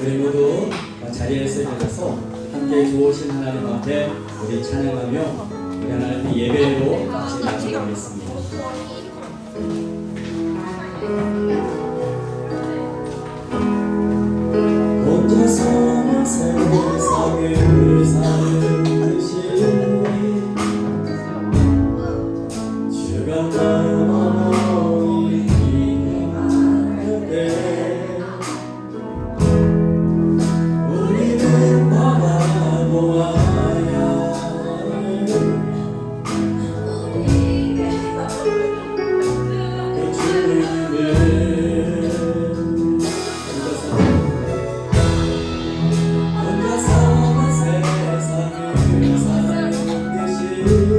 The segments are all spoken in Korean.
우리 모두 자리에서 일어나서 함께 좋으신 하나님 앞에 우리 찬양하며 우리 하나님 예배로 같이 나아가겠습니다. 혼자서만 세상을 사는 듯이 주가 나를 인도하는데 우리는 바라보아야 하는 그 주님을 혼자서만 세상을 사는 듯이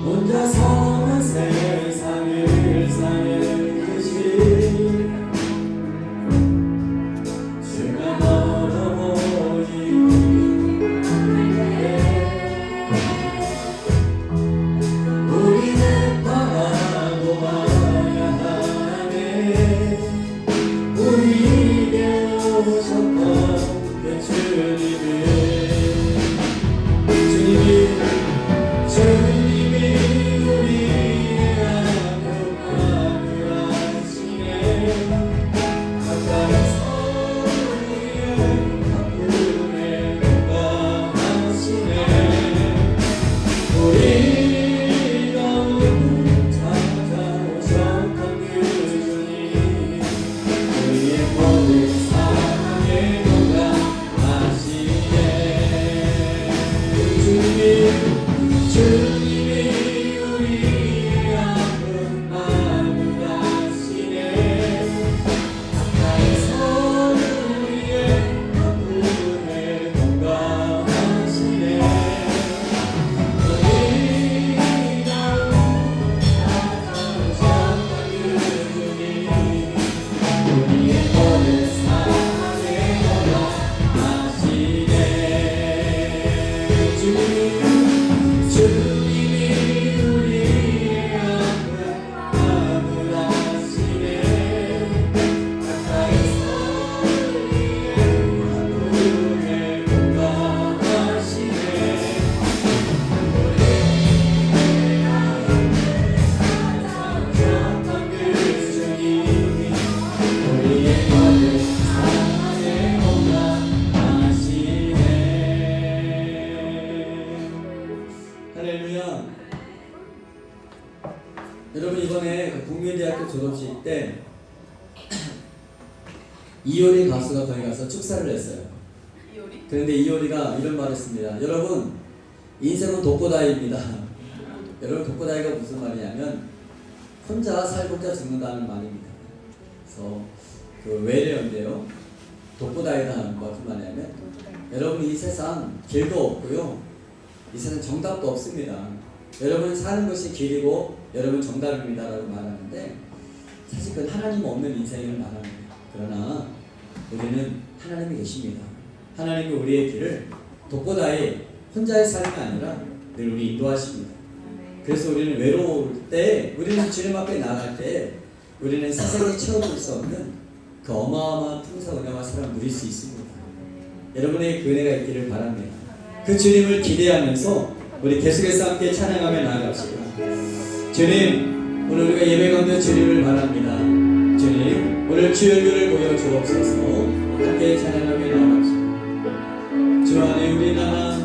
혼자서만 세상을 사는 듯이 주가 멀어 보이는데 우리는 바라보아야 하네 우리에게 오셨던 그 주님을 주님이 우리의 아픔을 아시네 가까이서 우리의 아픔에 공감하시네 우리 가운데 찾아오셨던 그 주님 우리의 모든 사랑에 공감하시네 주님이 우리의 아픈 마음을 아시네 가까이서 우리의 아픔에 공감하시네 우리 가운데 찾아오셨던 그 주님 우리의 모든 사랑에 공감하시네 주님이 우리의 아픈 마음을 아시네 가까이서 우리의 아픔에 공감하시네 우리 찾아오셨던 그 주님 우리의 모든 사랑에 공감하시네. 할렐루야. 여러분 이번에 국민대학교 졸업식 때 이효리 가수가 거기 가서 축사를 했어요. 그런데 이효리가 이런 말을 했습니다. 여러분 인생은 독고다이입니다. 여러분 독고다이가 무슨 말이냐면 혼자 살고 혼자 죽는다는 말입니다. 그래서 그 외래어인데요. 독고다이다 하는 거 무슨 말이냐면 여러분 이 세상 길도 없고요. 이 세상 정답도 없습니다. 여러분 사는 것이 길이고 여러분 정답입니다 라고 말하는데 사실 그건 하나님 없는 인생을 말합니다. 그러나 우리는 하나님이 계십니다. 하나님이 우리의 길을 독고다이 혼자의 삶이 아니라 늘 우리 인도하십니다. 그래서 우리는 외로울 때 우리는 주님 앞에 나갈 때 우리는 세상에 채워줄 수 없는 그 어마어마한 풍성 은혜와 사랑을 누릴 수 있습니다. 여러분의 그 은혜가 있기를 바랍니다. 그 주님을 기대하면서 우리 계속해서 함께 찬양하며 나아갑시다. 주님, 오늘 우리가 예배 가운데 주님을 바랍니다. 주님, 오늘 주의 얼굴을 보여 주옵소서. 함께 찬양하며 나아갑시다. 주 안에 우리 나라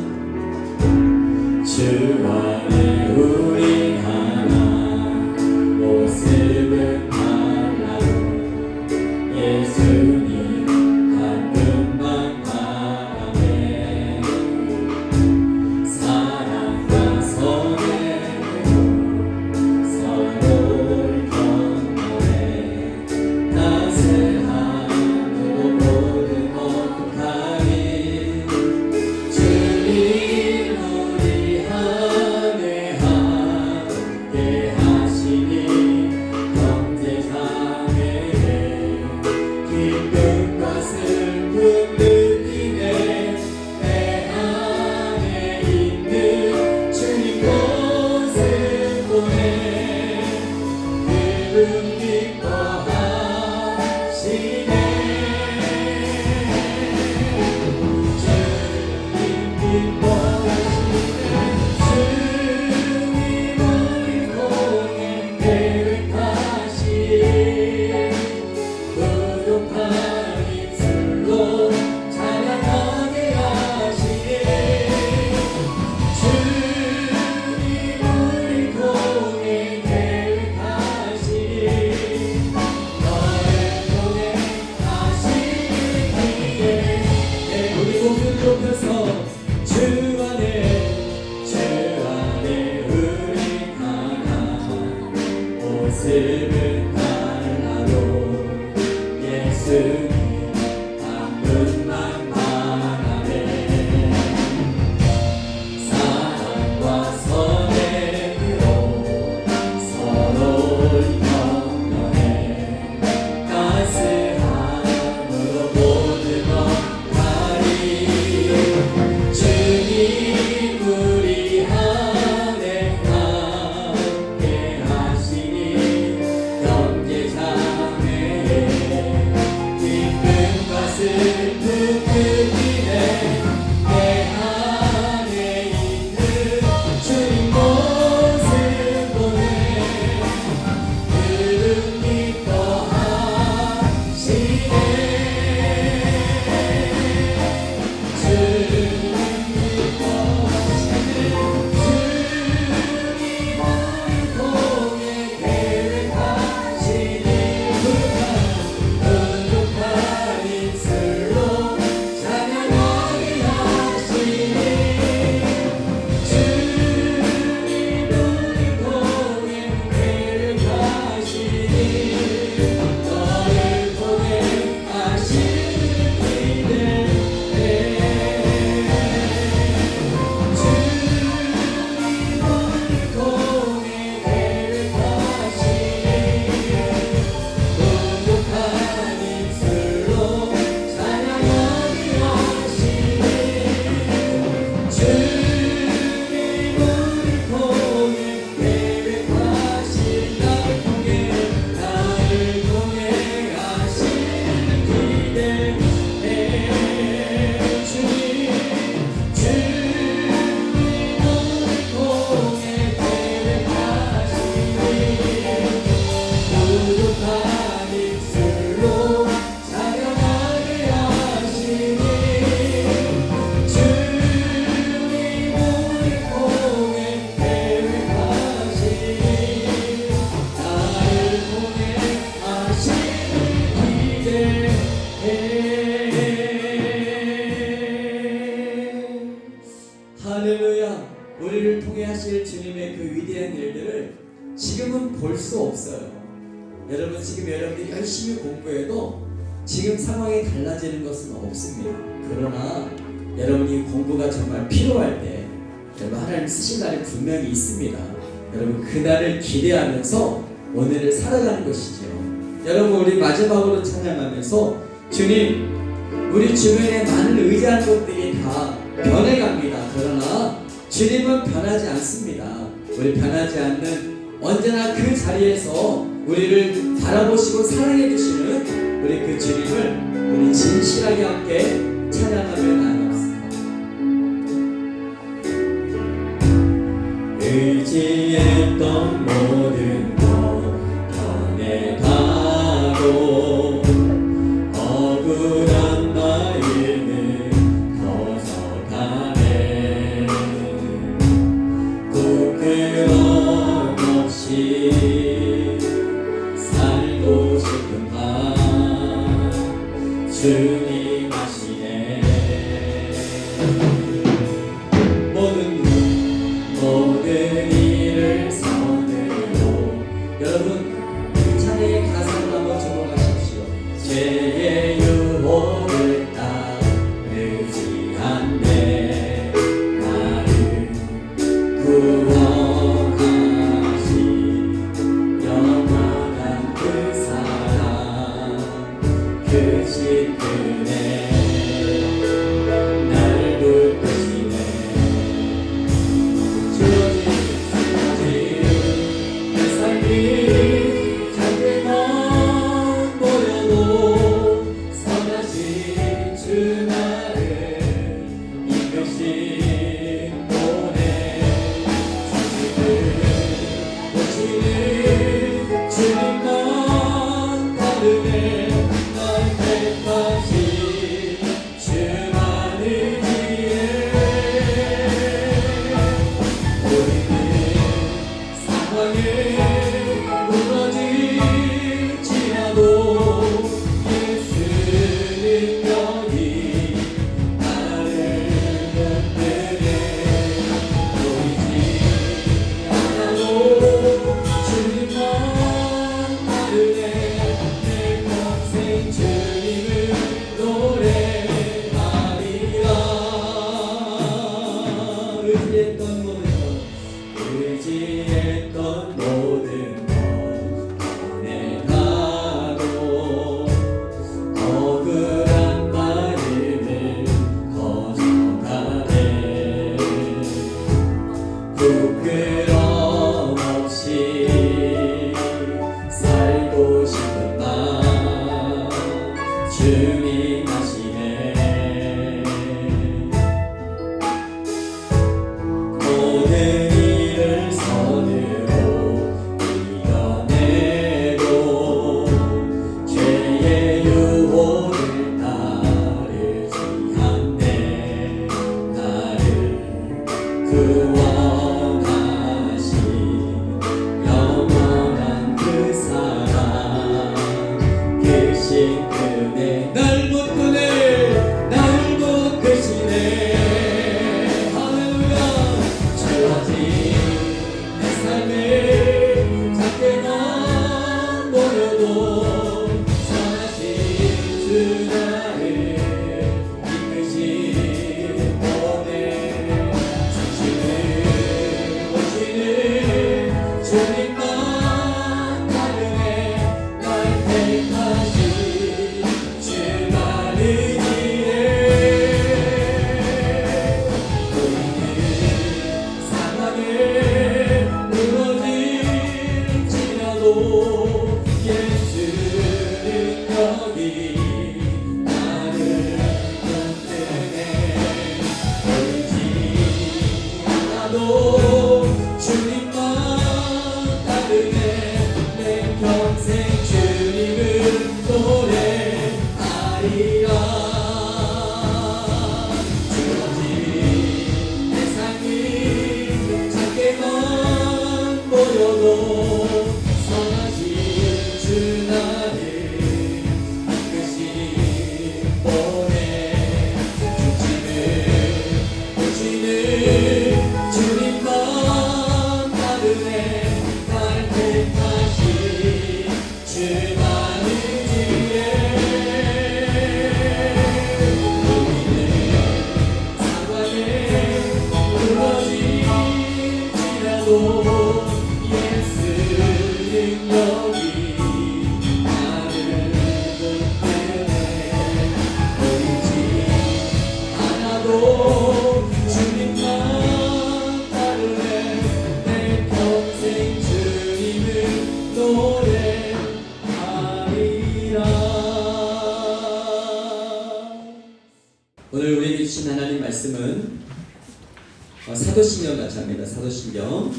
모습은 달라도 예수님 한 분만 바라네. 사랑과 선행으로 서로를 격려해 따스함으로 모든 것 가리. 주님 우리 안에 함께 하시니 경계장애에 기쁨과 슬픔 그리네. 내 안에 있는 주님 모습 보네. 그름 기뻐하시네. 할렐루야. 우리를 통해 하실 주님의 그 위대한 일들을 지금은 볼 수 없어요. 여러분, 지금 여러분이 열심히 공부해도 지금 상황이 달라지는 것은 없습니다. 그러나 여러분이 공부가 정말 필요할 때 여러분 하나님 쓰신 날이 분명히 있습니다. 여러분 그날을 기대하면서 오늘을 살아가는 것이죠. 여러분, 우리 마지막으로 찬양하면서 주님, 우리 주변에 많은 의지하는 것들이 다 변해갑니다. 그러나 주님은 변하지 않습니다. 우리 변하지 않는 언제나 그 자리에서 우리를 바라보시고 사랑해 주시는 우리 그 주님을 우리 진실하게 함께 찬양하며 나갑시다. 의지했던 모든 것 변해가고 억울한 마음은 커져가네. 부끄러움 없이 살고 싶은 맘 주님 아시네. 모든 일을 선으로. 여러분 그 찬양의 가사를 한번 적어가십시오. 죄의 유혹을 따르지 않네. 나를 구원하신 영원한 그 사랑 그 신분에 날 붙드시네. 내 삶이 잘되만 보여도 주님 하시네. 모든 일을 선으로 이겨내고 죄의 유혹을 따르지 않네. 나를 구원하신 영원한 그 사랑 계신 그네 날 붙드네 날 붙드시네. 할렐루야. 주어진 내 삶에 작게만 보여도 선하신 주 나를 이끄신 보내. 주시는 오시는 주님만 따르네. 날 택하신 주 나르기에 우리는 사랑에 무너질지라도 예수 능력이 나를 붙드네. 보이지 않아도 주님만 따르네. 내 평생 주님을 노래하리라. 주어진 내 삶이 작게만 보여도 선하신 주 나를 이끄신 보내. 죽지는 오시는 주님만 따르네. 날 택하신 주 나르기에 우리는 사랑에 무너질지라도 예수 능력이 나를 붙드네. 보이지 않아도 주님만 따르네. 내 평생 주님을 노래하리라. 오늘 우리에게 주신 하나님 말씀은 사도신경 같이 합니다. 사도신경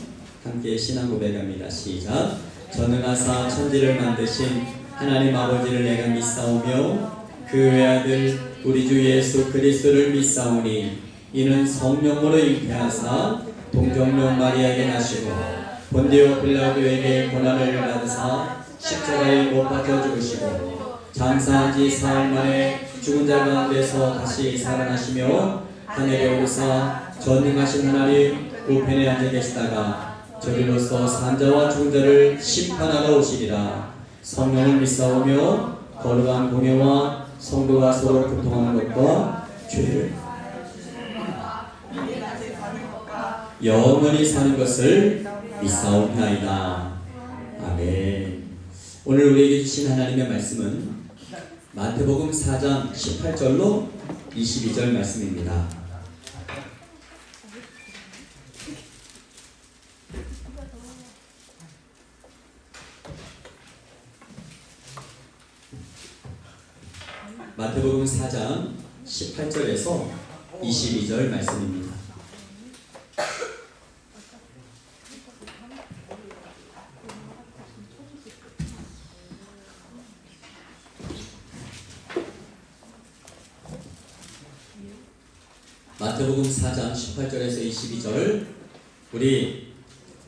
함께 신앙 고백합니다. 시작. 전능하사 천지를 만드신 하나님 아버지를 내가 믿사오며 그 외아들 우리 주 예수 그리스도를 믿사오니 이는 성령으로 잉태하사 동정녀 마리아에게 나시고 본디오 빌라도에게 고난을 받으사 십자가에 못 박혀 죽으시고 장사한 지 사흘 만에 죽은 자 가운데서 다시 살아나시며 하늘에 오르사 전능하신 하나님 우편에 앉아 계시다가 저리로서 산자와 죽은 자를 심판하러 오시리라. 성령을 믿사오며 거룩한 공예와 성도가 서로 교통하는 것과 죄를 영원히 사는 것을 믿사옵나이다. 아멘. 오늘 우리에게 주신 하나님의 말씀은 마태복음 4장 18절로 22절 말씀입니다. 마태복음 4장 18절에서 22절 말씀입니다. 마태복음 4장 18절에서 22절 우리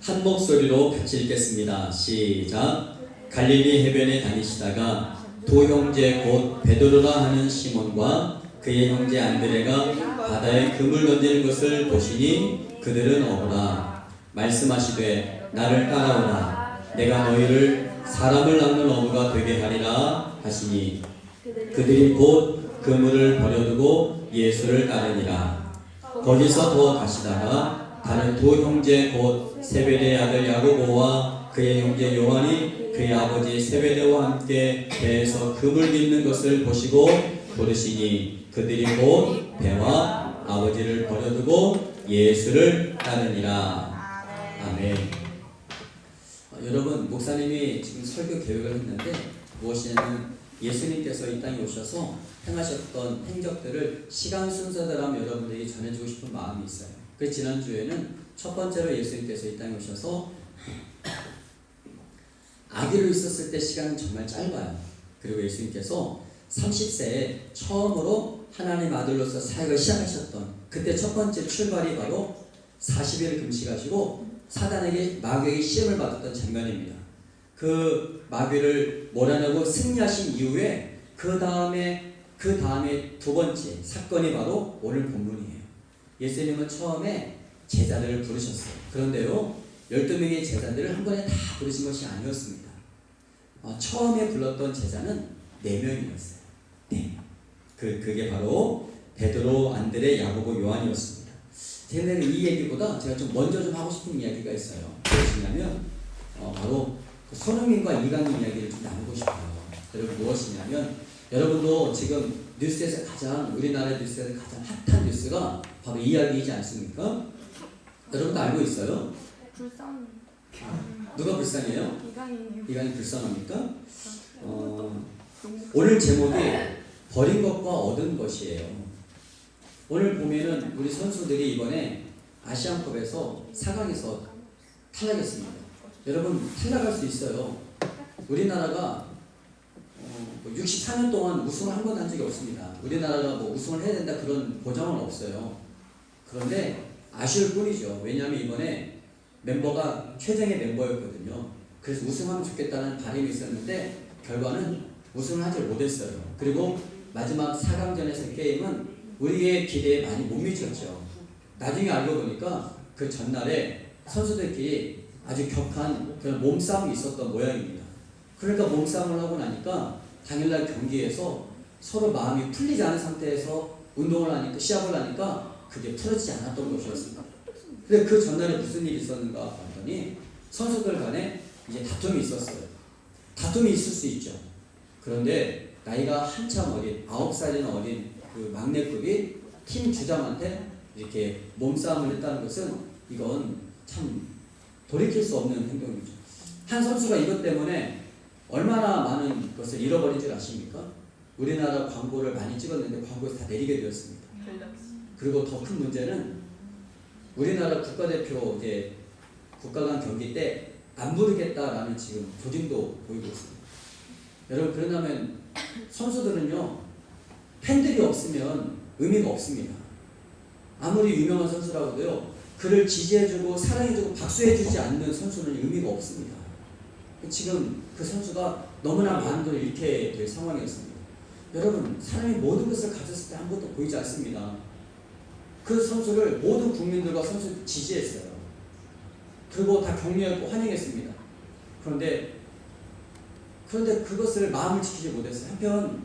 한 목소리로 같이 읽겠습니다. 시작. 갈릴리 해변에 다니시다가 두 형제 곧 베드로라 하는 시몬과 그의 형제 안드레가 바다에 그물 던지는 것을 보시니 그들은 어부라. 말씀하시되 나를 따라오라. 내가 너희를 사람을 낚는 어부가 되게 하리라 하시니 그들이 곧 그물을 버려두고 예수를 따르니라. 거기서 더 가시다가 다른 두 형제 곧 세베대의 아들 야고보와 그의 형제 요한이 그의 아버지 세베대와 함께 배에서 그물 깃는 것을 보시고 부르시니 그들이 곧 배와 아버지를 버려두고 예수를 따르니라. 아멘. 여러분, 목사님이 지금 설교 계획을 했는데 무엇이냐면 예수님께서 이 땅에 오셔서 행하셨던 행적들을 시간 순서대로 하면 여러분들에게 전해주고 싶은 마음이 있어요. 그래서 지난주에는 첫 번째로 예수님께서 이 땅에 오셔서 아기로 있었을 때 시간은 정말 짧아요. 그리고 예수님께서 30세에 처음으로 하나님 아들로서 사역을 시작하셨던 그때 첫 번째 출발이 바로 40일을 금식하시고 사단에게 마귀에게 시험을 받았던 장면입니다. 그 마귀를 몰아내고 승리하신 이후에 그 다음에 두 번째 사건이 바로 오늘 본문이에요. 예수님은 처음에 제자들을 부르셨어요. 그런데요 12명의 제자들을 한 번에 다 부르신 것이 아니었습니다. 처음에 불렀던 제자는 4명이었어요. 4명. 그게 바로 베드로, 안드레, 야고보, 요한이었습니다. 제가 이 얘기보다 제가 좀 먼저 좀 하고 싶은 이야기가 있어요. 무엇이냐면 바로 손흥민과 이강인 이야기를 좀 나누고 싶어요. 여러분 무엇이냐면 여러분도 지금 뉴스에서 우리나라 뉴스에서 가장 핫한 뉴스가 바로 이 이야기이지 않습니까? 여러분도 알고 있어요? 불쌍. 누가 불쌍해요? 이강인이요. 이강인 불쌍합니까? 오늘 제목이 버린 것과 얻은 것이에요. 오늘 보면은 우리 선수들이 이번에 아시안컵에서 4강에서 탈락했습니다. 여러분 탈락할 수 있어요. 우리나라가 64년 동안 우승을 한 번도 한 적이 없습니다. 우리나라가 뭐 우승을 해야 된다 그런 보장은 없어요. 그런데 아쉬울 뿐이죠. 왜냐하면 이번에 멤버가 최정예 멤버였거든요. 그래서 우승하면 좋겠다는 바람이 있었는데 결과는 우승을 하지 못했어요. 그리고 마지막 4강전에서 게임은 우리의 기대에 많이 못 미쳤죠. 나중에 알고 보니까 그 전날에 선수들끼리 아주 격한 그런 몸싸움이 있었던 모양입니다. 그러니까 몸싸움을 하고 나니까 당일날 경기에서 서로 마음이 풀리지 않은 상태에서 운동을 하니까 시합을 하니까 그게 풀어지지 않았던 것이었습니다. 근데 그 전날에 무슨 일이 있었는가 봤더니 선수들 간에 이제 다툼이 있었어요. 다툼이 있을 수 있죠. 그런데 나이가 한참 어린 9살이나 어린 그 막내급이 팀 주장한테 이렇게 몸싸움을 했다는 것은 이건 참 돌이킬 수 없는 행동이죠. 한 선수가 이것 때문에 얼마나 많은 것을 잃어버린 줄 아십니까? 우리나라 광고를 많이 찍었는데 광고에서 다 내리게 되었습니다. 그리고 더 큰 문제는 우리나라 국가대표 이제 국가 간 경기 때 안 부르겠다라는 지금 조짐도 보이고 있습니다. 여러분 그러면 선수들은요 팬들이 없으면 의미가 없습니다. 아무리 유명한 선수라고도요 그를 지지해주고 사랑해주고 박수해주지 않는 선수는 의미가 없습니다. 지금 그 선수가 너무나 많은 걸 잃게 될 상황이었습니다. 여러분 사람이 모든 것을 가졌을 때 아무것도 보이지 않습니다. 그 선수를 모든 국민들과 선수 지지했어요. 그리고 다 격려했고 환영했습니다. 그런데 그것을 마음을 지키지 못했어요. 한편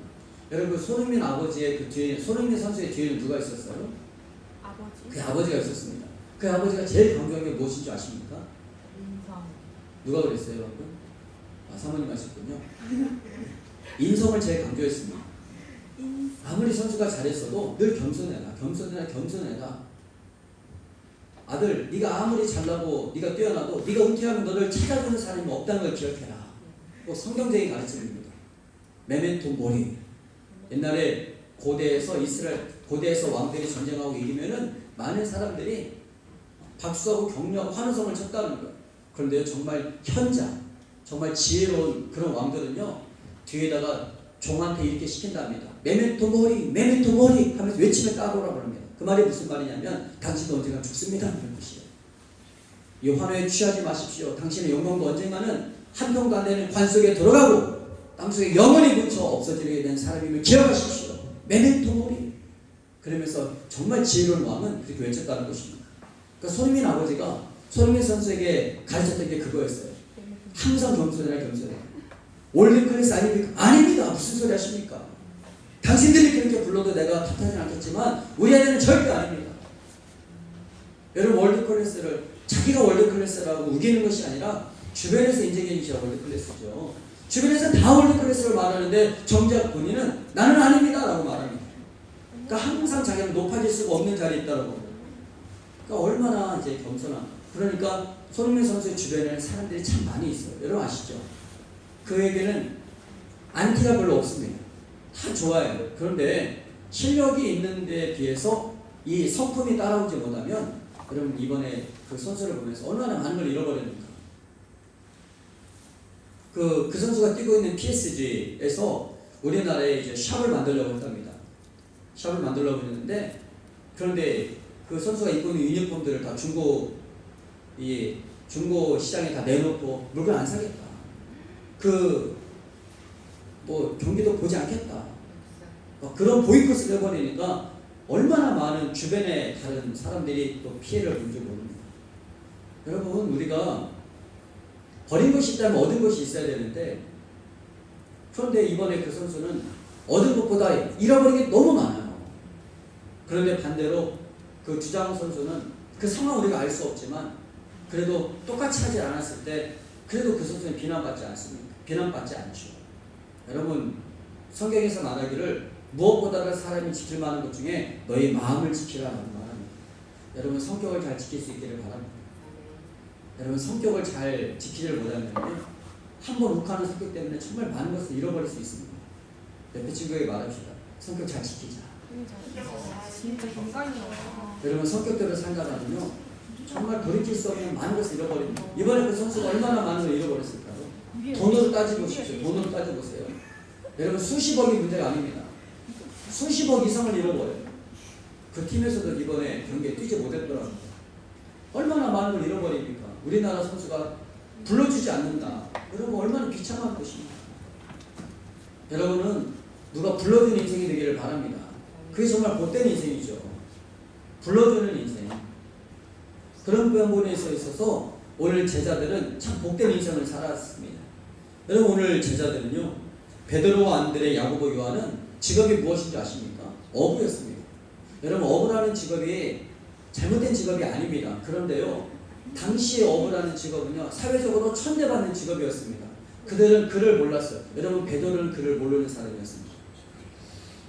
여러분 손흥민 아버지의 그 뒤에 손흥민 선수의 뒤에는 누가 있었어요? 아버지. 그 아버지가 있었습니다. 그 아버지가 제일 강조한 게 무엇인 줄 아십니까? 인성. 누가 그랬어요, 여러분? 사모님 하셨군요. 인성을 제일 강조했습니다. 아무리 선수가 잘했어도 늘 겸손해라. 아들, 네가 아무리 잘나고 네가 뛰어나도 네가 은퇴하면 너를 찾아주는 사람이 없다는 걸 기억해라. 꼭 성경적인 가르침입니다. 메멘토 모리. 옛날에 고대에서 왕들이 전쟁하고 이기면은 많은 사람들이 박수하고 격려하고 환호성을 쳤다는 거예요. 그런데 정말 현자, 정말 지혜로운 그런 왕들은요 뒤에다가 종한테 이렇게 시킨답니다. 메멘토 모리 하면서 외치면 따라오라고 합니다. 그 말이 무슨 말이냐면 당신도 언젠가 죽습니다. 그런 뜻이에요. 이 환호에 취하지 마십시오. 당신의 영광도 언젠가는 한평도 안 되는 관 속에 들어가고 땅속에 영원히 묻혀 없어지게 된 사람임을 기억하십시오. 메멘토 모리. 그러면서 정말 지혜로운 왕은 그렇게 외쳤다는 것입니다. 그러니까 손흥민 아버지가 손흥민 선수에게 가르쳤던 게 그거였어요. 항상 겸손해라. 월드클래스 아닙니다. 무슨 소리 하십니까? 당신들이 그렇게 불러도 내가 탓하진 않겠지만 우리 아들은 절대 아닙니다. 여러분 월드클래스를 자기가 월드클래스라고 우기는 것이 아니라 주변에서 인정해 주셔야 월드클래스죠. 주변에서 다 월드클래스를 말하는데 정작 본인은 나는 아닙니다 라고 말합니다. 그러니까 항상 자기는 높아질 수가 없는 자리에 있다고. 그러니까 얼마나 이제 겸손한. 그러니까 손흥민 선수의 주변에는 사람들이 참 많이 있어요. 여러분 아시죠? 그에게는 안티가 별로 없습니다. 다 좋아요. 그런데 실력이 있는 데 비해서 이 성품이 따라오지 못하면 여러분 이번에 그 선수를 보면서 얼마나 많은 걸 잃어버립니까? 그 선수가 뛰고 있는 PSG에서 우리나라에 이제 샵을 만들려고 했답니다. 샵을 만들려고 했는데 그런데 그 선수가 입고 있는 유니폼들을 다 중고 시장에 다 내놓고 물건 안 사겠다. 뭐 경기도 보지 않겠다. 그런 보이콧을 해버리니까 얼마나 많은 주변의 다른 사람들이 또 피해를 본 줄 모릅니다. 여러분 우리가 버린 것이 있다면 얻은 것이 있어야 되는데 그런데 이번에 그 선수는 얻은 것보다 잃어버린 게 너무 많아요. 그런데 반대로 그 주장 선수는 그 상황 우리가 알 수 없지만 그래도 똑같이 하지 않았을 때 그래도 그 선수는 비난받지 않습니까? 비난받지 않죠. 여러분 성경에서 말하기를 무엇보다도 사람이 지킬 만한 것 중에 너희 마음을 지키라는 말합니다. 여러분 성격을 잘 지킬 수 있기를 바랍니다. 여러분 성격을 잘 지키지를 못하면 한번 욱하는 성격 때문에 정말 많은 것을 잃어버릴 수 있습니다. 옆에 친구에게 말합시다. 성격 잘 지키자. 진짜 인간이야. 여러분 성격대로 살다가는요 정말 돌이킬 수 없는 많은 것을 잃어버립니다. 이번에 그 선수가 얼마나 많은 걸 잃어버렸을까요? 돈으로 따지보십시오. 돈으로 따져보세요. 여러분 수십억이 문제가 아닙니다. 수십억 이상을 잃어버려요. 그 팀에서도 이번에 경기에 뛰지 못했더라고요. 얼마나 많은 걸 잃어버립니까? 우리나라 선수가 불러주지 않는다. 여러분 얼마나 비참한 것입니까? 여러분은 누가 불러주는 인생이 되기를 바랍니다. 그게 정말 복된 인생이죠. 불러주는 인생. 그런 부분에 있어서 오늘 제자들은 참 복된 인생을 살았습니다. 여러분 오늘 제자들은요 베드로, 안드레, 야고보, 요한은 직업이 무엇인지 아십니까? 어부였습니다. 여러분 어부라는 직업이 잘못된 직업이 아닙니다. 그런데요 당시의 어부라는 직업은요 사회적으로 천대받는 직업이었습니다. 그들은 글을 몰랐어요. 여러분 베드로는 글을 모르는 사람이었습니다.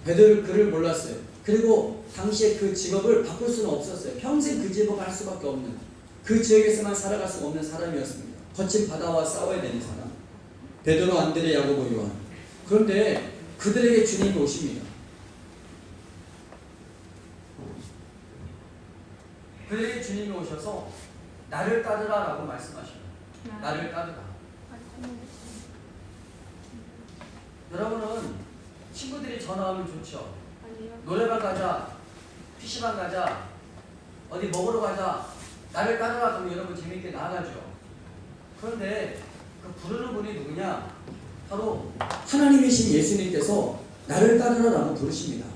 베드로는 글을 몰랐어요. 그리고 당시에 그 직업을 바꿀 수는 없었어요. 평생 그 직업을 할 수밖에 없는 그 지역에서만 살아갈 수 없는 사람이었습니다. 거친 바다와 싸워야 되는 사람. 베드로, 안드레, 야고보, 요한. 그런데 그들에게 주님이 오십니다. 그들에게 주님이 오셔서 나를 따르라 라고 말씀하십니다. 나를 따르라. 여러분은 친구들이 전화 오면 좋죠. 노래방 가자, PC방 가자, 어디 먹으러 가자, 나를 따르라 그러면 여러분 재밌게 나가죠. 그런데 그 부르는 분이 누구냐? 바로 하나님이신 예수님께서 나를 따르라라고 부르십니다.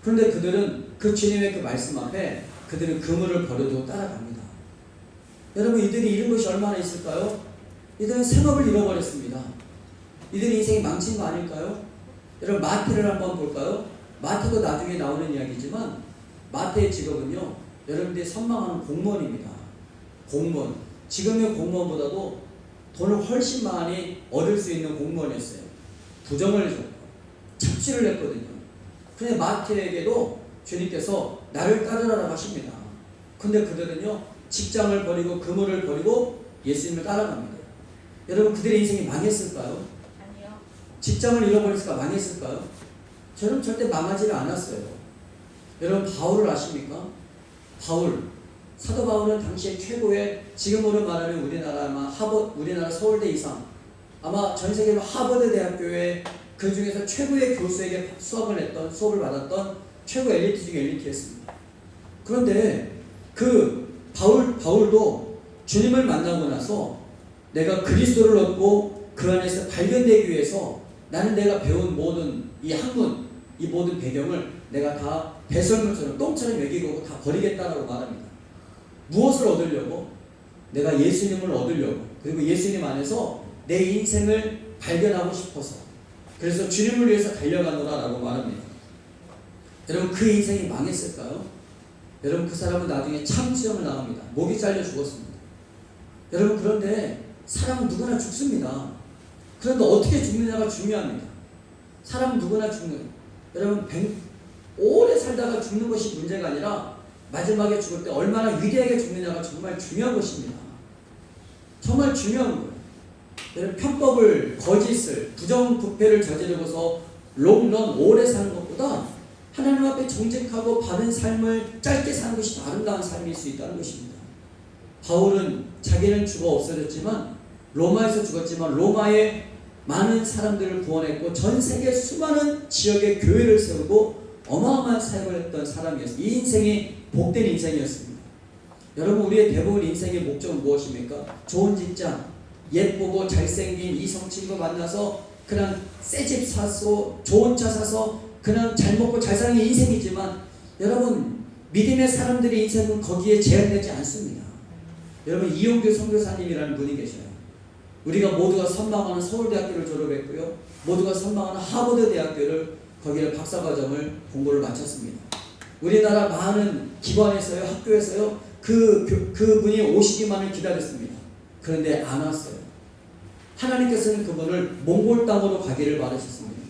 그런데 그들은 그 주님의 그 말씀 앞에 그들은 그물을 버려두고 따라갑니다. 여러분 이들이 잃은 것이 얼마나 있을까요? 이들은 생업을 잃어버렸습니다. 이들의 인생이 망친 거 아닐까요? 여러분 마태를 한번 볼까요? 마태도 나중에 나오는 이야기지만 마태의 직업은요 여러분들이 선망하는 공무원입니다. 공무원. 지금의 공무원보다도 돈을 훨씬 많이 얻을 수 있는 공무원이었어요. 부정을 줬고 착취를 했거든요. 그런데 마태에게도 주님께서 나를 따르라고 하십니다. 근데 그들은요 직장을 버리고 그물을 버리고 예수님을 따라갑니다. 여러분 그들의 인생이 망했을까요? 아니요. 직장을 잃어버렸을까? 망했을까요? 저는 절대 망하지를 않았어요. 여러분 바울을 아십니까? 바울. 사도 바울은 당시에 최고의 지금으로 말하면 우리나라 서울대 이상 아마 전 세계로 하버드 대학교의 그 중에서 최고의 교수에게 수업을 받았던 최고 엘리트 중에 엘리트였습니다. 그런데 그 바울도 주님을 만나고 나서 내가 그리스도를 얻고 그 안에서 발견되기 위해서 나는 내가 배운 모든 이 학문, 이 모든 배경을 내가 다 배설물처럼 똥처럼 여기고 다 버리겠다라고 말합니다. 무엇을 얻으려고? 내가 예수님을 얻으려고. 그리고 예수님 안에서 내 인생을 발견하고 싶어서. 그래서 주님을 위해서 달려가노라라고 말합니다. 여러분 그 인생이 망했을까요? 여러분 그 사람은 나중에 참수형을 당합니다. 목이 잘려 죽었습니다. 여러분 그런데 사람은 누구나 죽습니다. 그런데 어떻게 죽느냐가 중요합니다. 사람은 누구나 죽는. 여러분 오래 살다가 죽는 것이 문제가 아니라 마지막에 죽을 때 얼마나 위대하게 죽느냐가 정말 중요한 것입니다. 정말 중요한 거예요. 여러분 편법을, 거짓을, 부정부패를 저지르고서 롱런 오래 사는 것보다 하나님 앞에 정직하고 바른 삶을 짧게 사는 것이 더 아름다운 삶일 수 있다는 것입니다. 바울은 자기는 죽어 없어졌지만 로마에서 죽었지만 로마의 많은 사람들을 구원했고 전 세계 수많은 지역의 교회를 세우고 어마어마한 사역을 했던 사람이었습니다. 이 인생이 복된 인생이었습니다. 여러분 우리의 대부분 인생의 목적은 무엇입니까? 좋은 직장, 예쁘고 잘생긴 이성 친구 만나서 그냥 새 집 사서 좋은 차 사서 그냥 잘 먹고 잘 사는 게 인생이지만 여러분 믿음의 사람들의 인생은 거기에 제한되지 않습니다. 여러분 이용규 선교사님이라는 분이 계셔요. 우리가 모두가 선망하는 서울대학교를 졸업했고요. 모두가 선망하는 하버드 대학교를 거기에 박사과정을 공부를 마쳤습니다. 우리나라 많은 기관에서요, 학교에서요, 그분이 오시기만을 기다렸습니다. 그런데 안 왔어요. 하나님께서는 그분을 몽골 땅으로 가기를 바라셨습니다.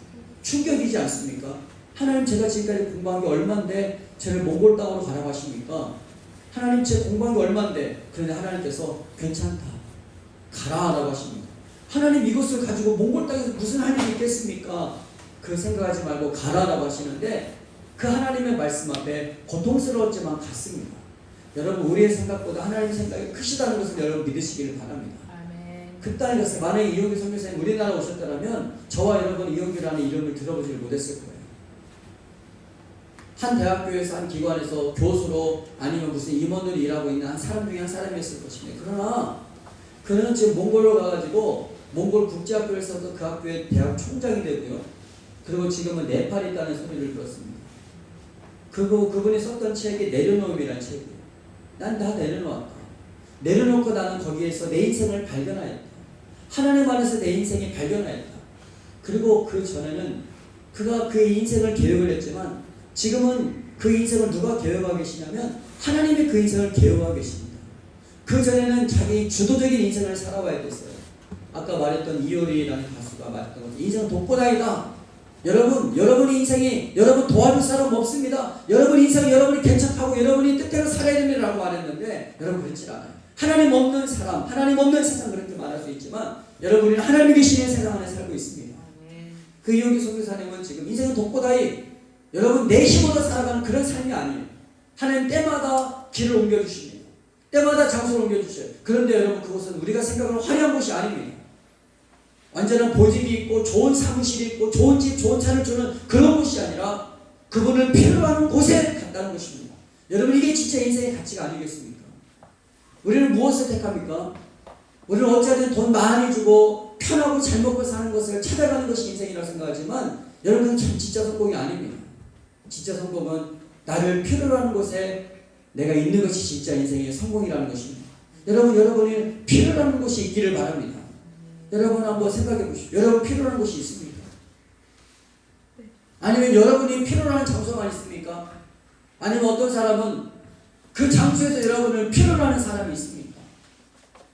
충격이지 않습니까? 하나님 제가 지금까지 공부한 게 얼만데 저를 몽골 땅으로 가라고 하십니까? 하나님 제 공부한 게 얼만데 그런데 하나님께서 괜찮다. 가라라고 하십니다. 하나님 이것을 가지고 몽골 땅에서 무슨 할 일이 있겠습니까? 그 생각하지 말고 가라라고 하시는데 그 하나님의 말씀 앞에 고통스러웠지만 갔습니다. 여러분 우리의 생각보다 하나님의 생각이 크시다는 것을 여러분 믿으시기를 바랍니다. 그 땅에 갔어요. 만약에 이용규 선교사님 우리나라 오셨다면 저와 여러분 이용규라는 이름을 들어보지 못했을 거예요. 한 대학교에서 한 기관에서 교수로 아니면 무슨 임원으로 일하고 있는 한 사람 중에 한 사람이었을 것입니다. 그러나 그는 지금 몽골로 가가지고 몽골 국제학교에서도 그 학교의 대학 총장이 되고요. 그리고 지금은 네팔에 있다는 소리를 들었습니다. 그분이 썼던 책이 내려놓음이라는 책이에요. 난 다 내려놓았다. 내려놓고 나는 거기에서 내 인생을 발견하였다. 하나님 안에서 내 인생이 발견하였다. 그리고 그 전에는 그가 그 인생을 개혁을 했지만 지금은 그 인생을 누가 개혁하고 계시냐면 하나님이 그 인생을 개혁하고 계십니다. 그 전에는 자기 주도적인 인생을 살아와야 됐어요. 아까 말했던 이효리라는 가수가 말했던 것처럼 인생은 독보다이다. 여러분의 인생이 여러분 도와줄 사람 없습니다. 여러분 인생은 여러분이 괜찮다고 여러분이 뜻대로 살아야 됩니다라고 말했는데 여러분 그렇지 않아요. 하나님 없는 사람, 하나님 없는 세상 그렇게 말할 수 있지만 여러분이 하나님이 계시는 세상 안에 살고 있습니다. 그 이용규 선교사님은 지금 인생은 독보다이 여러분 내 힘으로 살아가는 그런 삶이 아니에요. 하나님 때마다 길을 옮겨주십니다. 때마다 장소를 옮겨주셔요. 그런데 여러분 그곳은 우리가 생각하는 화려한 곳이 아닙니다. 완전한 보직이 있고 좋은 사무실이 있고 좋은 집 좋은 차를 주는 그런 곳이 아니라 그분을 필요로 하는 곳에 간다는 것입니다. 여러분 이게 진짜 인생의 가치가 아니겠습니까? 우리는 무엇을 택합니까? 우리는 어찌하든 돈 많이 주고 편하고 잘 먹고 사는 것을 찾아가는 것이 인생이라고 생각하지만 여러분 참 진짜 성공이 아닙니다. 진짜 성공은 나를 필요로 하는 곳에 내가 있는 것이 진짜 인생의 성공이라는 것입니다. 여러분이 필요로 하는 곳이 있기를 바랍니다. 여러분 한번 생각해 보십시오. 여러분 필요로 하는 곳이 있습니까? 아니면 여러분이 필요로 하는 장소만 있습니까? 아니면 어떤 사람은 그 장소에서 여러분을 필요로 하는 사람이 있습니까?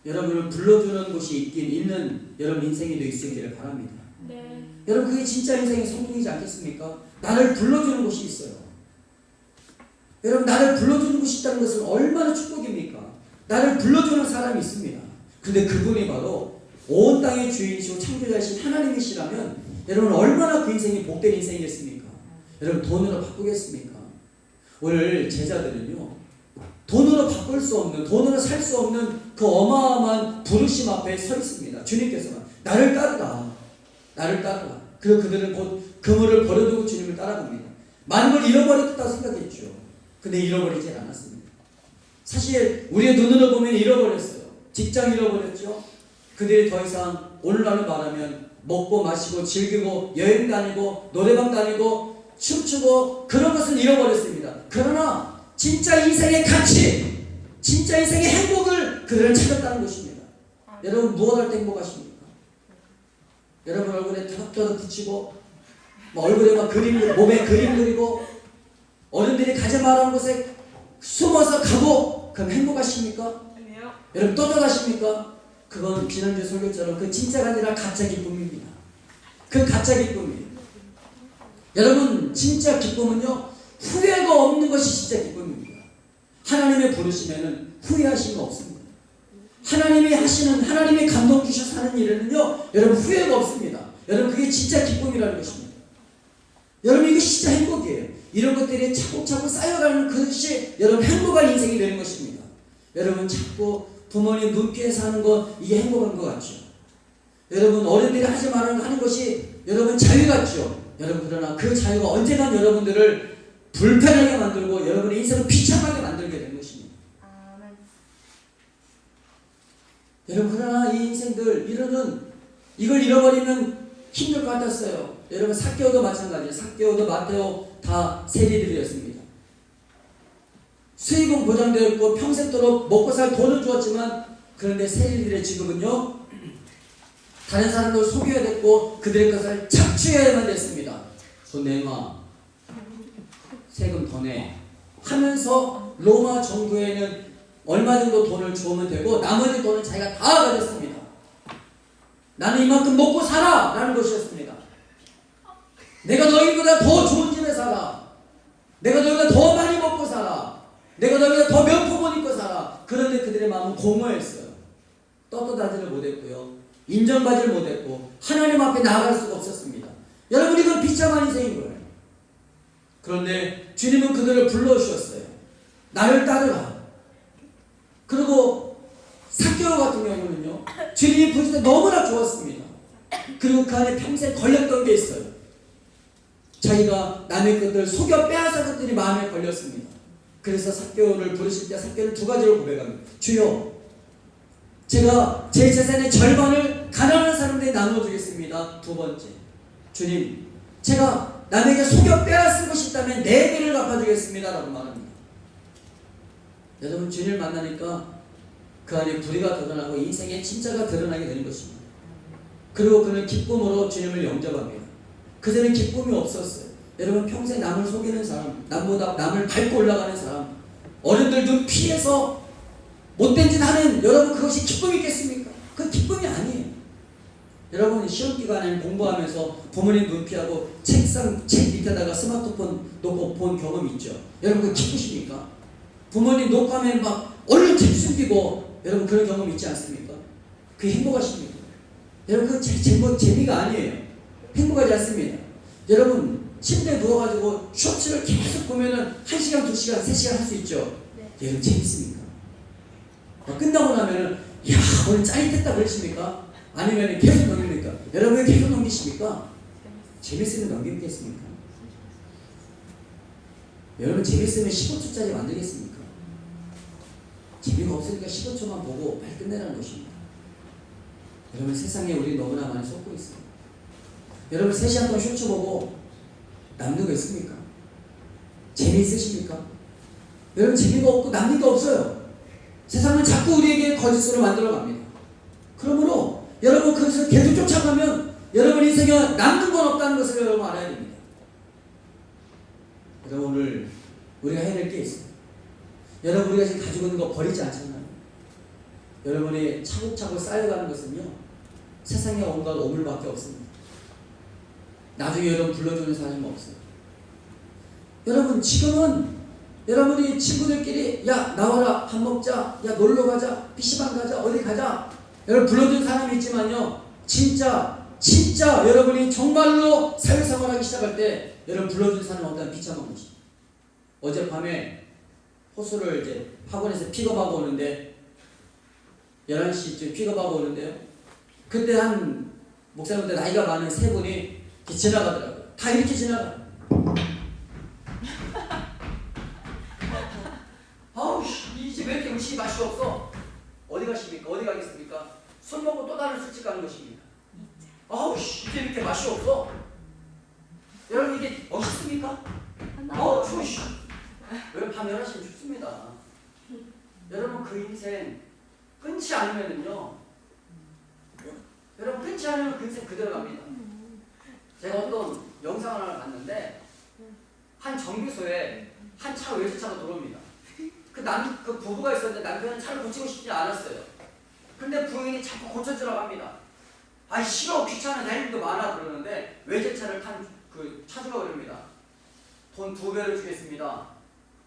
여러분을 불러주는 곳이 있긴 있는 여러분 인생이 될 수 있기를 바랍니다. 네. 여러분 그게 진짜 인생의 성공이지 않겠습니까? 나를 불러주는 곳이 있어요. 여러분 나를 불러주는 곳이 있다는 것은 얼마나 축복입니까? 나를 불러주는 사람이 있습니다. 근데 그분이 바로 온 땅의 주인이시고 창조자이신 하나님이시라면 여러분 얼마나 그 인생이 복된 인생이겠습니까? 여러분 돈으로 바꾸겠습니까? 오늘 제자들은요 돈으로 바꿀 수 없는, 돈으로 살 수 없는 그 어마어마한 부르심 앞에 서 있습니다. 주님께서는 나를 따르라. 나를 따르라. 그리고 그들은 곧 그물을 버려두고 주님을 따라갑니다. 많은 걸 잃어버렸다고 생각했죠. 근데 잃어버리지 않았습니다. 사실 우리의 눈으로 보면 잃어버렸어요. 직장 잃어버렸죠. 그들이 더 이상 오늘날로 말하면 먹고 마시고 즐기고 여행 다니고 노래방 다니고 춤추고 그런 것은 잃어버렸습니다. 그러나 진짜 인생의 가치, 진짜 인생의 행복을 그들은 찾았다는 것입니다. 여러분 무엇 할 때 행복하십니까? 여러분 얼굴에 터덕터덕 붙이고 얼굴에 막 몸에 그림 그리고 어른들이 가지 말라는 곳에 숨어서 가고 그럼 행복하십니까? 아니요. 여러분 떠들어가십니까? 그건 지난주 설교처럼 그 진짜가 아니라 가짜 기쁨입니다. 그 가짜 기쁨이에요. 여러분 진짜 기쁨은요 후회가 없는 것이 진짜 기쁨입니다. 하나님의 부르심에는 후회하심이 없습니다. 하나님이 하시는, 하나님이 감동 주셔서 하는 일에는요, 여러분 후회가 없습니다. 여러분 그게 진짜 기쁨이라는 것입니다. 여러분 이거 진짜 행복이에요. 이런 것들이 차곡차곡 쌓여가는 그것이 여러분 행복한 인생이 되는 것입니다. 여러분 자꾸 부모님 눈피해 사는 것, 이게 행복한 것 같죠. 여러분 어른들이 하지 말라는 하는 것이 여러분 자유 같죠. 여러분 그러나 그 자유가 언젠가 여러분들을 불편하게 만들고 여러분의 인생을 비참하게 만들게 되는 것입니다. 여러분 그러나 이 인생들 이걸 잃어버리면 힘들 것 같았어요. 여러분 삭개오도 마찬가지예요. 삭개오도 마테오 다 세리들이었습니다. 수입은 보장되어 있고 평생도록 먹고 살 돈은 주었지만 그런데 세리들의 직업은요, 다른 사람을 속여야 됐고 그들의 것을 착취해야만 됐습니다. 돈 내놔, 세금 더 내 하면서 로마 정부에는 얼마 정도 돈을 주면 되고 나머지 돈은 자기가 다 가졌습니다. 나는 이만큼 먹고 살아! 라는 것이었습니다. 내가 너희보다 더 좋은 집에 살아. 내가 너희보다 더 많이 먹고 살아. 내가 너희보다 더 명품을 입고 살아. 그런데 그들의 마음은 공허했어요. 떳떳하지를 못했고요. 인정받지를 못했고 하나님 앞에 나아갈 수가 없었습니다. 여러분 이건 비참한 인생인 거예요. 그런데 주님은 그들을 불러주셨어요. 나를 따르라. 그리고 삭개오 같은 경우는요, 주님이 보실 때 너무나 좋았습니다. 그리고 그 안에 평생 걸렸던 게 있어요. 자기가 남의 것들 속여 빼앗은 것들이 마음에 걸렸습니다. 그래서 삭개오를 부르실 때 삭개오는 두 가지로 고백합니다. 주여, 제가 제 재산의 절반을 가난한 사람들에게 나눠주겠습니다. 두 번째, 주님, 제가 남에게 속여 빼앗은 것이 있다면 네 배를 갚아주겠습니다. 라고 말합니다. 여러분 주님을 만나니까 그 안에 불의가 드러나고 인생의 진짜가 드러나게 되는 것입니다. 그리고 그는 기쁨으로 주님을 영접합니다. 그전에 기쁨이 없었어요. 여러분 평생 남을 속이는 사람, 남보다 남을 밟고 올라가는 사람, 어른들 눈 피해서 못된 짓 하는 여러분 그것이 기쁨이 있겠습니까? 그 기쁨이 아니에요. 여러분 시험 기간에 공부하면서 부모님 눈 피하고 책 밑에다가 스마트폰 놓고 본 경험이 있죠. 여러분 그 기쁘십니까? 부모님 녹화하면 막 얼른 책 숨기고 여러분 그런 경험 있지 않습니까? 그게 행복하십니까? 여러분 그 재미가 아니에요. 행복하지 않습니다. 여러분 침대에 누워가지고 쇼츠를 계속 보면은 1시간, 2시간, 3시간 할 수 있죠. 네. 여러분 재밌습니까? 끝나고 나면은 야 오늘 짜릿했다 그러십니까? 아니면 계속 넘깁니까? 여러분 왜 계속 넘기십니까? 재밌으면 넘기겠습니까? 여러분 재밌으면 15초짜리 만들겠습니까? 재미가 없으니까 15초만 보고 빨리 끝내라는 것입니다. 여러분 세상에 우리 너무나 많이 속고 있습니다. 여러분 3시간 동안 쇼츠 보고 남는 거 있습니까? 재미있으십니까? 여러분 재미가 없고 남는 게 없어요. 세상은 자꾸 우리에게 거짓으로 만들어 갑니다. 그러므로 여러분 그것을 계속 쫓아가면 여러분 인생에 남는 건 없다는 것을 여러분 알아야 됩니다. 여러분 오늘 우리가 해야 될 게 있어요. 여러분 우리가 지금 가지고 있는 거 버리지 않잖아요. 여러분이 차곡차곡 쌓여가는 것은요 세상에 온갖 오물밖에 없습니다. 나중에 여러분 불러주는 사람이 없어요. 여러분 지금은 여러분이 친구들끼리 야 나와라 밥 먹자, 야 놀러 가자, PC방 가자, 어디 가자 여러분 불러주는 사람이 있지만요 진짜 여러분이 정말로 사회생활하기 시작할 때 여러분 불러주는 사람은 어떤 비참한 것이. 어젯밤에 호수를 이제 학원에서 픽업하고 오는데 11시쯤 픽업하고 오는데요 그때 한 목사님들 나이가 많은 세 분이 이렇게 지나가더라고요. 다 이렇게 지나가. 아우 이제 왜 이렇게 음식이 맛이 없어? 어디 가십니까? 어디 가겠습니까? 술 먹고 또 다른 술집 가는 것입니다. 아우 이제 이렇게 맛이 없어? 여러분 이게 멋있습니까? 아우 추워. 여러분 밤 11시면 춥습니다. 여러분 그 인생 끊지 않으면은요 여러분 끊지 않으면 그 인생 그대로 갑니다. 제가 어떤 영상을 하나 봤는데 한 정비소에 한 차 외제차가 들어옵니다. 그 부부가 있었는데 남편은 차를 고치고 싶지 않았어요. 근데 부인이 자꾸 고쳐주라고 합니다. 아이 싫어 귀찮아 내 일도 많아 그러는데 외제차를 탄 그 차주가 그럽니다. 돈 2배를 주겠습니다.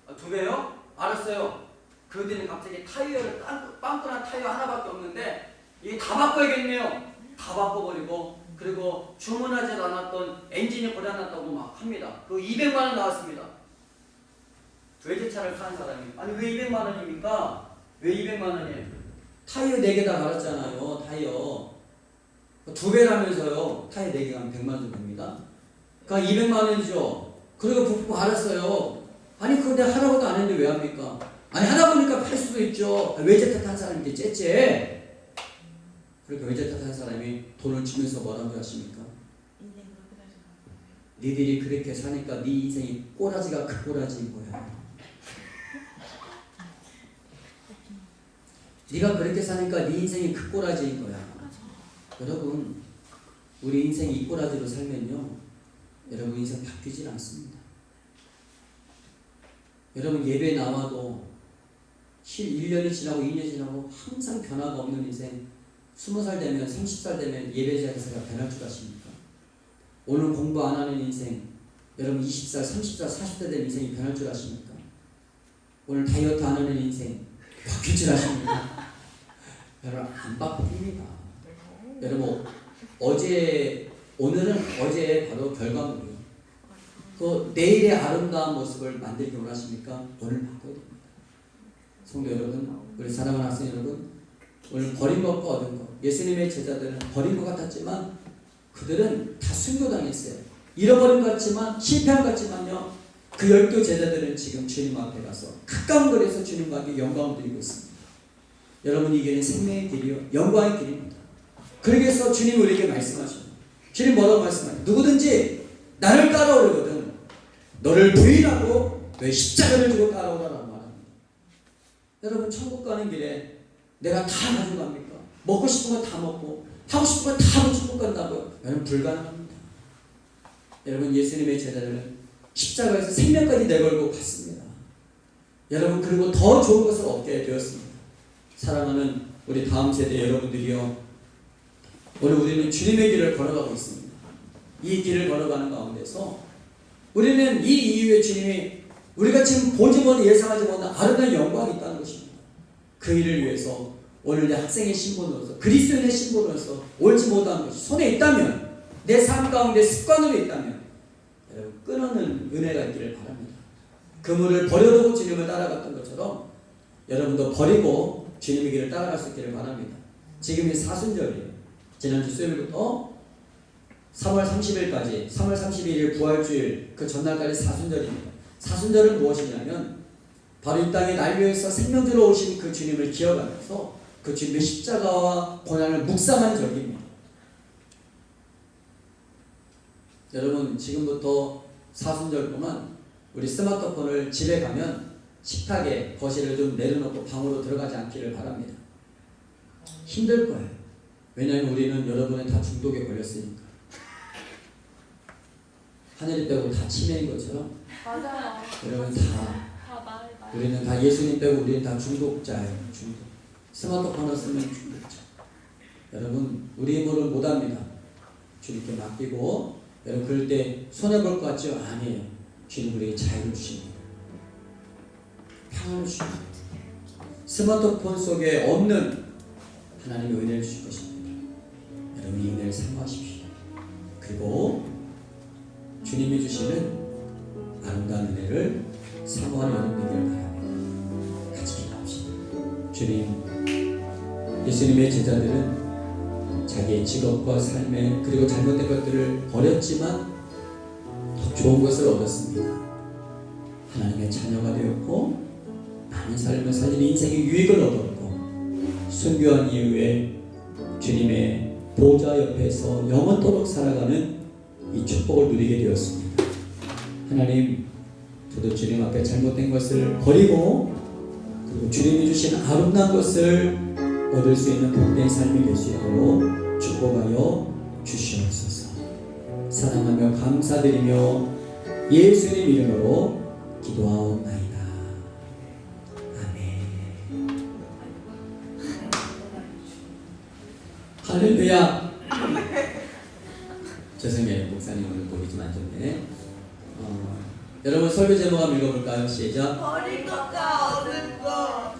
2배요? 알았어요. 그들은 갑자기 타이어를 빵꾸난 타이어 하나밖에 없는데 이게 다 바꿔야겠네요. 다 바꿔버리고 그리고 주문하지도 않았던 엔진이 고장났다고 막 합니다. 그 200만 원 나왔습니다. 외제차를 사는 사람이. 아니 왜 200만 원입니까? 왜 200만 원이에요? 타이어 4개 다 갈았잖아요. 타이어 2배라면서요. 타이어 4개 가면 100만 원 됩니다. 그러니까 200만 원이죠. 그리고 부품 갈았어요. 아니 그거 내가 하라고도 안 했는데 왜 합니까? 아니 하다 보니까 팔 수도 있죠. 외제차 탄 사람인데 째째. 그러니까 외제차 탄 사람이 돈을 주면서 뭐라고 하십니까? 니들이 그렇게 사니까 네 인생이 꼬라지가 그 꼬라지인 거야. 네가 그렇게 사니까 네 인생이 그 꼬라지인 거야. 여러분, 우리 인생이 이 꼬라지로 살면요, 여러분 인생 바뀌질 않습니다. 여러분 예배 나와도 1년이 지나고 2년이 지나고 항상 변화가 없는 인생, 20살 되면 30살 되면 예배자에서가 변할 줄 아십니까? 오늘 공부 안 하는 인생, 여러분 20살, 30살, 40대 되는 인생이 변할 줄 아십니까? 오늘 다이어트 안 하는 인생 바뀔 줄 아십니까? 여러분 안 바뀝니다. 여러분 오늘은 어제 바로 결과물이에요. 그 내일의 아름다운 모습을 만들기 원하십니까? 오늘 바꿔야 됩니다. 성도 여러분, 우리 사랑하는 학생 여러분, 오늘 버린 것과 얻은 것, 예수님의 제자들은 버린 것 같았지만 그들은 다 순교당했어요. 잃어버린 것 같지만 실패한 것 같지만요, 그 12 제자들은 지금 주님 앞에 가서 가까운 거리에서 주님과 함께 영광을 드리고 있습니다. 여러분 이 길은 생명의 길이요 영광의 길입니다. 그러기위해서 주님이 우리에게 말씀하십니다. 주님 뭐라고 말씀하세요? 누구든지 나를 따라오려거든 너를 부인하고 너의 십자가를 주고 따라오라라고 말합니다. 여러분 천국 가는 길에 내가 다 가져갑니까? 먹고 싶은 거 다 먹고 하고 싶은 거 다 하고 천국 간다고요? 여러분 불가능합니다. 여러분 예수님의 제자들은 십자가에서 생명까지 내걸고 갔습니다. 여러분 그리고 더 좋은 것을 얻게 되었습니다. 사랑하는 우리 다음 세대 여러분들이요, 오늘 우리는 주님의 길을 걸어가고 있습니다. 이 길을 걸어가는 가운데서 우리는 이 이후에 주님이 우리가 지금 보지 못한 예상하지 못한 아름다운 영광이 있다는 것입니다. 그 일을 위해서 오늘 내 학생의 신분으로서 그리스도인의 신분으로서 옳지 못한 것이 손에 있다면, 내 삶 가운데 습관으로 있다면 여러분 끊어는 은혜가 있기를 바랍니다. 그물을 버려두고 주님을 따라갔던 것처럼 여러분도 버리고 주님의 길을 따라갈 수 있기를 바랍니다. 지금이 사순절이에요. 지난주 수요일부터 3월 30일까지 3월 31일 부활주일 그 전날까지 사순절입니다. 사순절은 무엇이냐면 바로 이 땅에 날 위해서 생명주로 오신 그 주님을 기억하면서 그 주님의 십자가와 고난을 묵상하는 절기입니다. 여러분 지금부터 사순절 동안 우리 스마트폰을 집에 가면 식탁에 거실을 좀 내려놓고 방으로 들어가지 않기를 바랍니다. 힘들 거예요. 왜냐하면 우리는 여러분은 다 중독에 걸렸으니까. 하늘이 빼고 다 치매인 것처럼 맞아요. 여러분 우리는 다 예수님 빼고 우리는 다 중독자예요. 중독. 스마트폰을 쓰면 중독자. 여러분 우리 힘으로 못합니다. 주님께 맡기고 여러분 그럴 때 손해볼 것 같죠? 아니에요. 주님 우리에게 자유를 주십니다. 평안을 주십니다. 스마트폰 속에 없는 하나님의 은혜를 주실 것입니다. 여러분 이 은혜를 사모하십시오. 그리고 주님이 주시는 아름다운 은혜를 사모하는 여러분 되기를 바랍니다. 같이 기도합시다. 주님, 예수님의 제자들은 자기의 직업과 삶에 그리고 잘못된 것들을 버렸지만 더 좋은 것을 얻었습니다. 하나님의 자녀가 되었고 많은 삶을 살리는 인생의 유익을 얻었고 순교한 이후에 주님의 보좌 옆에서 영원토록 살아가는 이 축복을 누리게 되었습니다. 하나님, 저도 주님 앞에 잘못된 것을 버리고 그리고 주님이 주신 아름다운 것을 얻을 수 있는 복된 삶이 될 수 있도록 축복하여 주시옵소서. 사랑하며 감사드리며 예수님 이름으로 기도하옵나이다. 아멘. 할렐루야. 죄송해요. 목사님 오늘 목이 좀 안 좋네. 여러분 설교 제목 한번 읽어볼까요? 시작. 버린 것과 얻은 것.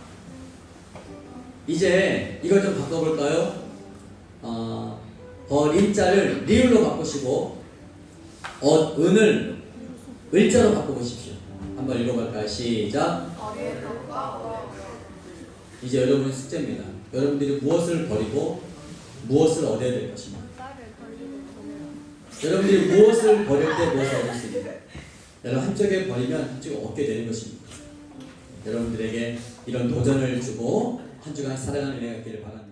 이제 이걸 좀 바꿔볼까요? 버림자를 리을로 바꾸시고 은을 을자로 바꿔보십시오. 한번 읽어볼까요? 시작. 이제 여러분의 숙제입니다. 여러분들이 무엇을 버리고 무엇을 얻어야 될 것입니다. 여러분들이 무엇을 버릴 때 무엇을 얻을 수 있는가? 여러분 한쪽에 버리면 한쪽에 얻게 되는 것입니다. 여러분들에게 이런 도전을 주고 한 주간 살아가는 은혜가 있기를 바랍니다.